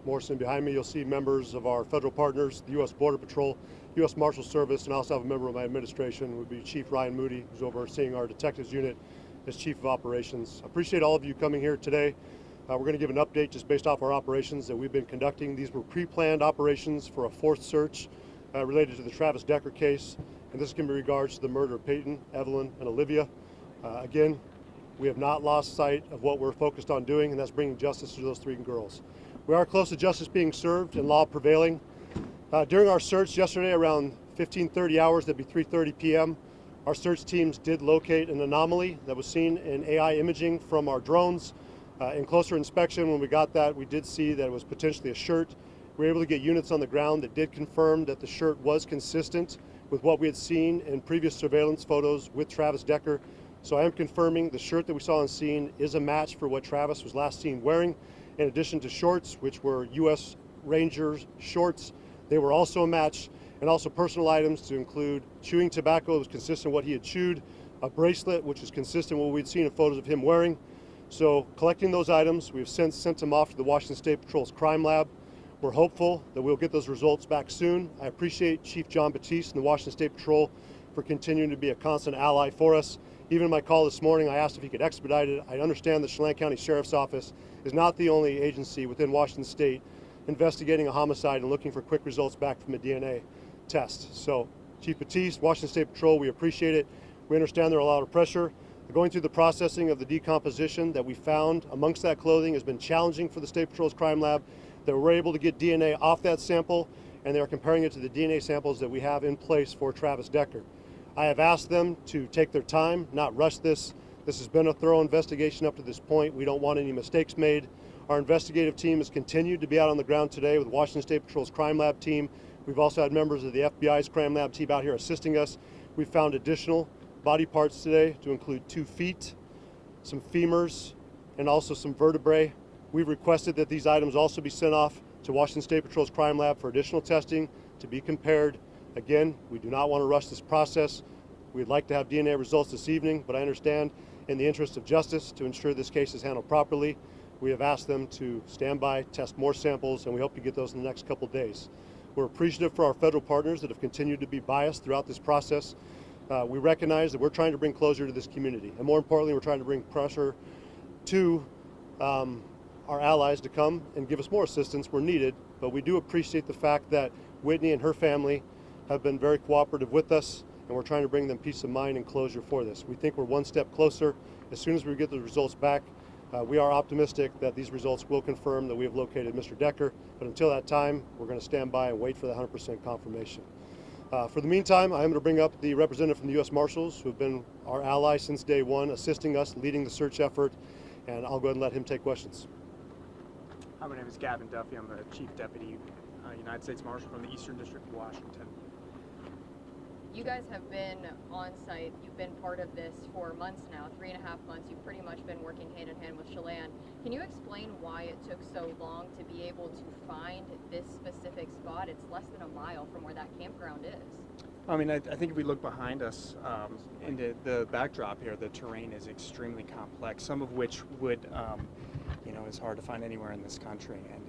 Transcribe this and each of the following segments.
Morrison. Behind me, you'll see members of our federal partners, the U.S. Border Patrol, U.S. Marshal Service, and I also have a member of my administration, would be Chief Ryan Moody, who's overseeing our detectives unit as Chief of Operations. I appreciate all of you coming here today. We're going to give an update just based off our operations that we've been conducting. These were pre-planned operations for a fourth search related to the Travis Decker case, and this is going to be in regards to the murder of Peyton, Evelyn, and Olivia. Again, we have not lost sight of what we're focused on doing, and that's bringing justice to those three girls. We are close to justice being served and law prevailing. During our search yesterday around 15:30 hours, that'd be 3:30 p.m., our search teams did locate an anomaly that was seen in AI imaging from our drones. In closer inspection, when we got that, we did see that it was potentially a shirt. We were able to get units on the ground that did confirm that the shirt was consistent with what we had seen in previous surveillance photos with Travis Decker. So I am confirming the shirt that we saw on scene is a match for what Travis was last seen wearing. In addition to shorts, which were U.S. Rangers shorts, they were also a match, and also personal items to include chewing tobacco that was consistent with what he had chewed, a bracelet which is consistent with what we'd seen in photos of him wearing. So collecting those items, we've since sent them off to the Washington State Patrol's crime lab. We're hopeful that we'll get those results back soon. I appreciate Chief John Batiste and the Washington State Patrol for continuing to be a constant ally for us. Even in my call this morning, I asked if he could expedite it. I understand the Chelan County Sheriff's Office is not the only agency within Washington State investigating a homicide and looking for quick results back from a DNA test. So Chief Batiste, Washington State Patrol, we appreciate it. We understand there are a lot of pressure. Going through the processing of the decomposition that we found amongst that clothing has been challenging for the State Patrol's crime lab. That we're able to get DNA off that sample, and they are comparing it to the DNA samples that we have in place for Travis Decker. I have asked them to take their time, not rush this. This has been a thorough investigation up to this point. We don't want any mistakes made. Our investigative team has continued to be out on the ground today with Washington State Patrol's crime lab team. We've also had members of the FBI's crime lab team out here assisting us. We've found additional body parts today to include 2 feet, some femurs, and also some vertebrae. We've requested that these items also be sent off to Washington State Patrol's crime lab for additional testing to be compared. Again, we do not want to rush this process. We'd like to have DNA results this evening, but I understand in the interest of justice to ensure this case is handled properly, we have asked them to stand by, test more samples, and we hope to get those in the next couple of days. We're appreciative for our federal partners that have continued to be biased throughout this process. We recognize that we're trying to bring closure to this community, and more importantly, we're trying to bring pressure to our allies to come and give us more assistance where needed. But we do appreciate the fact that Whitney and her family have been very cooperative with us, and we're trying to bring them peace of mind and closure for this. We think we're one step closer. As soon as we get the results back, we are optimistic that these results will confirm that we have located Mr. Decker, but until that time, we're going to stand by and wait for the 100% confirmation. For the meantime, I am going to bring up the representative from the U.S. Marshals, who have been our ally since day one, assisting us, leading the search effort, and I'll go ahead and let him take questions. Hi, my name is Gavin Duffy. I'm the Chief Deputy United States Marshal from the Eastern District of Washington. You guys have been on site. You've been part of this for months now, 3.5 months. You've pretty much been working hand in hand with Chelan. Can you explain why it took so long to be able to find this specific spot? It's less than a mile from where that campground is. I mean, I think if we look behind us into the backdrop here, the terrain is extremely complex, some of which would, is hard to find anywhere in this country, and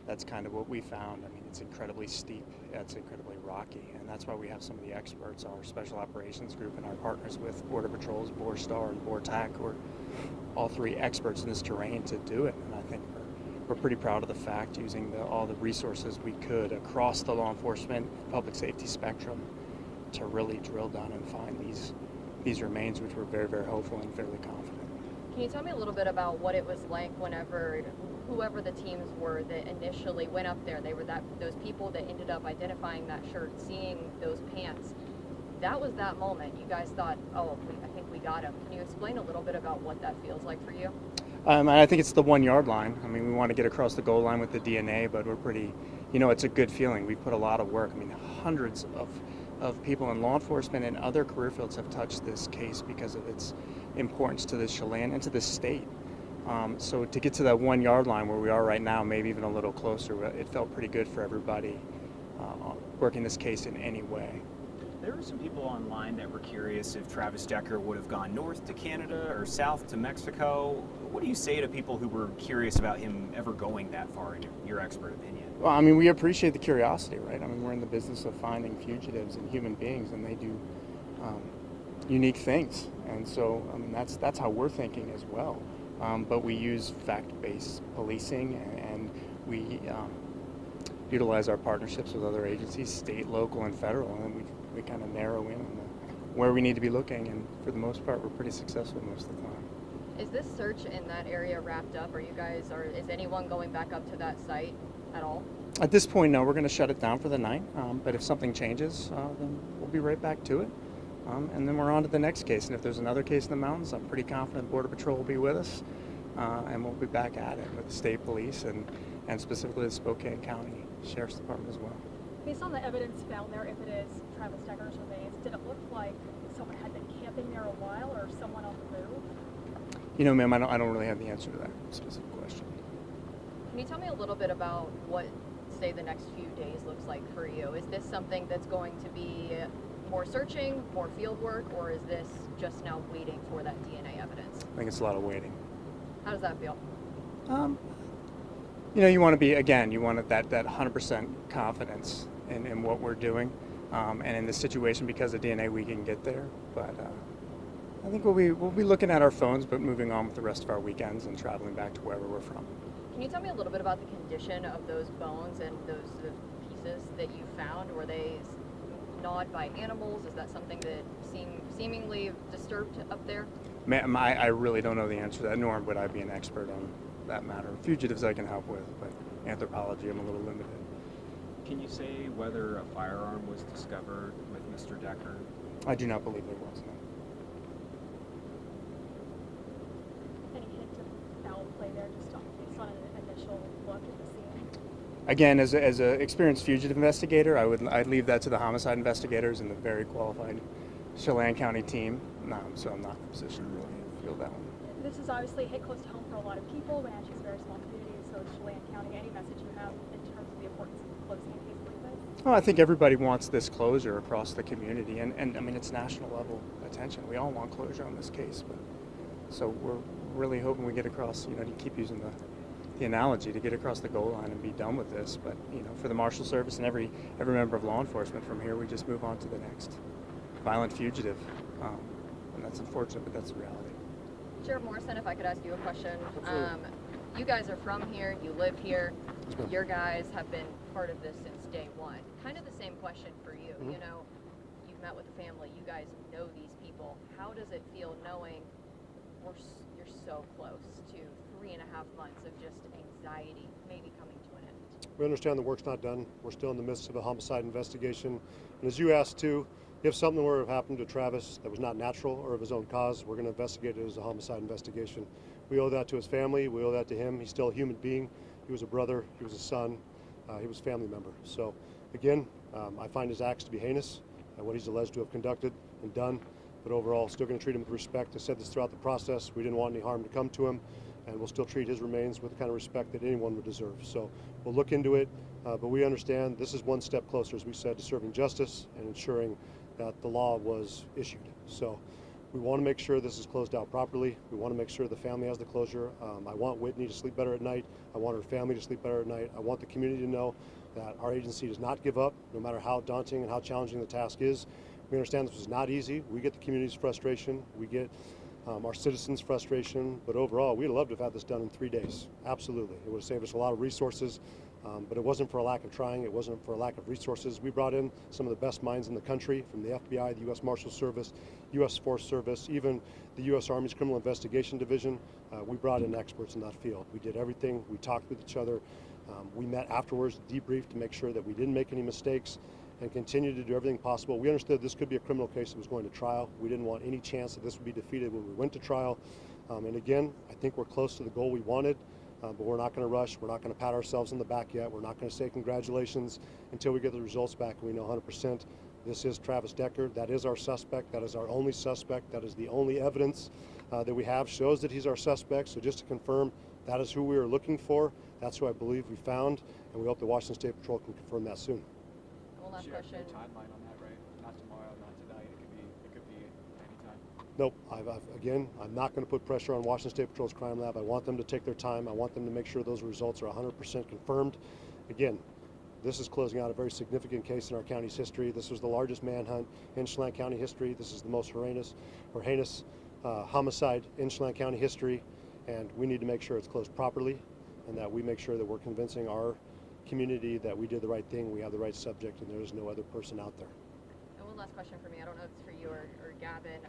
that's kind of what we found. I mean, it's incredibly steep, it's incredibly rocky, and that's why we have some of the experts, our Special Operations Group and our partners with Border Patrols, BORSTAR, and BORTAC, who are all 3 experts in this terrain to do it. And I think we're pretty proud of the fact, using all the resources we could across the law enforcement, public safety spectrum, to really drill down and find these remains, which we're very, very hopeful and fairly confident. Can you tell me a little bit about what it was like whenever whoever the teams were that initially went up there? They were those people that ended up identifying that shirt, seeing those pants. That was that moment. You guys thought, oh, I think we got him. Can you explain a little bit about what that feels like for you? I think it's the 1 yard line. I mean, we want to get across the goal line with the DNA, but we're pretty, it's a good feeling. We put a lot of work. I mean, hundreds of people in law enforcement and other career fields have touched this case because of its importance to the Chelan and to the state. So to get to that 1 yard line where we are right now, maybe even a little closer, it felt pretty good for everybody working this case in any way. There were some people online that were curious if Travis Decker would have gone north to Canada or south to Mexico. What do you say to people who were curious about him ever going that far, in your expert opinion? Well, I mean, we appreciate the curiosity, right? I mean, we're in the business of finding fugitives and human beings, and they do unique things. And so, I mean, that's how we're thinking as well. But we use fact-based policing, and we utilize our partnerships with other agencies, state, local, and federal, and we kind of narrow in on where we need to be looking, and for the most part, we're pretty successful most of the time. Is this search in that area wrapped up? Is anyone going back up to that site at all? At this point, no, we're going to shut it down for the night, but if something changes, then we'll be right back to it. And then we're on to the next case, and if there's another case in the mountains, I'm pretty confident Border Patrol will be with us, and we'll be back at it with the state police and specifically the Spokane County Sheriff's Department as well. Based on the evidence found there, if it is Travis Decker's remains, did it look like someone had been camping there a while or someone on the move? You know, ma'am, I don't really have the answer to that specific question. Can you tell me a little bit about what, say, the next few days looks like for you? Is this something that's going to be more searching, more field work, or is this just now waiting for that DNA evidence? I think it's a lot of waiting. How does that feel? You know, you want to be, again, you want that 100% confidence in what we're doing, and in this situation, because of DNA, we can get there. But I think we'll be looking at our phones, but moving on with the rest of our weekends and traveling back to wherever we're from. Can you tell me a little bit about the condition of those bones and those pieces that you found? Were they gnawed by animals? Is that something that seemingly disturbed up there? Ma'am, I really don't know the answer to that, nor would I be an expert on that matter. Fugitives I can help with, but anthropology I'm a little limited. Can you say whether a firearm was discovered with Mr. Decker? I do not believe there was, no. Any hint of foul play there, just based on an initial look at the scene? Again, as an experienced fugitive investigator, I'd leave that to the homicide investigators and the very qualified Chelan County team. So I'm not in a position to really feel that one. This is obviously hit close to home for a lot of people. Wenatchee's a very small community, so is Chelan County. Any message you have in terms of the importance of closing a case like this? Well, I think everybody wants this closure across the community, and I mean, it's national level attention. We all want closure on this case, but so we're really hoping we get across, you know, to keep using the analogy, to get across the goal line and be done with this. But, you know, for the Marshal Service and every member of law enforcement, from here we just move on to the next violent fugitive. And that's unfortunate, but that's the reality. Sheriff Morrison, if I could ask you a question. You guys are from here, you live here, your guys have been part of this since day one. Kind of the same question for you. Mm-hmm. You know, you've met with the family, you guys know these people. How does it feel knowing you're so close to 3.5 months of just anxiety maybe coming to an end? We understand the work's not done. We're still in the midst of a homicide investigation. And as you asked too, if something were to have happened to Travis that was not natural or of his own cause, we're going to investigate it as a homicide investigation. We owe that to his family. We owe that to him. He's still a human being. He was a brother. He was a son. He was a family member. So, again, I find his acts to be heinous, what he's alleged to have conducted and done. But overall, still going to treat him with respect. I said this throughout the process. We didn't want any harm to come to him, and we'll still treat his remains with the kind of respect that anyone would deserve. So we'll look into it, but we understand this is one step closer, as we said, to serving justice and ensuring that the law was issued. So we want to make sure this is closed out properly. We want to make sure the family has the closure. I want Whitney to sleep better at night. I want her family to sleep better at night. I want the community to know that our agency does not give up, no matter how daunting and how challenging the task is. We understand this was not easy. We get the community's frustration. We get our citizens' frustration. But overall, we'd love to have had this done in 3 days. Absolutely. It would have saved us a lot of resources. But it wasn't for a lack of trying. It wasn't for a lack of resources. We brought in some of the best minds in the country, from the FBI, the U.S. Marshal Service, U.S. Forest Service, even the U.S. Army's Criminal Investigation Division. We brought in experts in that field. We did everything. We talked with each other. We met afterwards, debriefed to make sure that we didn't make any mistakes and continued to do everything possible. We understood this could be a criminal case that was going to trial. We didn't want any chance that this would be defeated when we went to trial. And again, I think we're close to the goal we wanted. But we're not going to rush. We're not going to pat ourselves on the back yet. We're not going to say congratulations until we get the results back and we know 100% this is Travis Decker. That is our suspect. That is our only suspect. That is the only evidence that we have shows that he's our suspect. So just to confirm, that is who we were looking for. That's who I believe we found, and we hope the Washington State Patrol can confirm that soon. One last question. Timeline on that, right? Not tomorrow, Nope. Again, I'm not going to put pressure on Washington State Patrol's crime lab. I want them to take their time. I want them to make sure those results are 100% confirmed. Again, this is closing out a very significant case in our county's history. This was the largest manhunt in Chelan County history. This is the most heinous homicide in Chelan County history, and we need to make sure it's closed properly, and that we make sure that we're convincing our community that we did the right thing, we have the right subject, and there is no other person out there. And one last question for me. I don't know if it's for you or Gavin.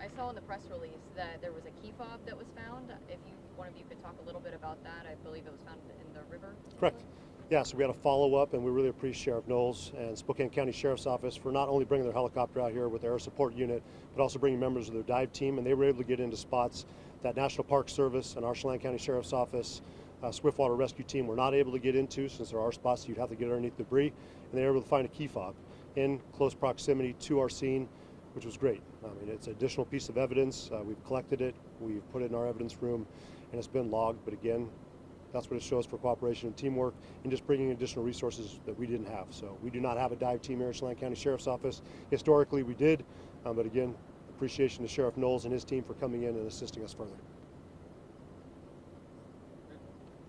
I saw in the press release that there was a key fob that was found. If one of you could talk a little bit about that. I believe it was found in the river. Correct. Yeah, so we had a follow-up, and we really appreciate Sheriff Knowles and Spokane County Sheriff's Office for not only bringing their helicopter out here with their air support unit, but also bringing members of their dive team, and they were able to get into spots that National Park Service and our Chelan County Sheriff's Office Swiftwater Rescue Team were not able to get into, since there are spots you'd have to get underneath debris, and they were able to find a key fob in close proximity to our scene, which was great. I mean, it's an additional piece of evidence. We've collected it, we've put it in our evidence room, and it's been logged, but again, that's what it shows for cooperation and teamwork and just bringing additional resources that we didn't have. So we do not have a dive team here at Chelan County Sheriff's Office. Historically, we did, but again, appreciation to Sheriff Knowles and his team for coming in and assisting us further.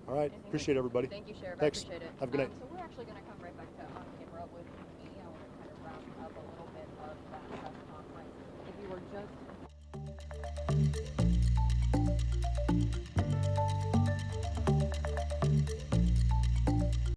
All right, appreciate everybody. Thank you, Sheriff. Thanks. I appreciate it. Have a good night. So we're actually going to come right back to on camera with me. I want to kind of wrap up a little bit of that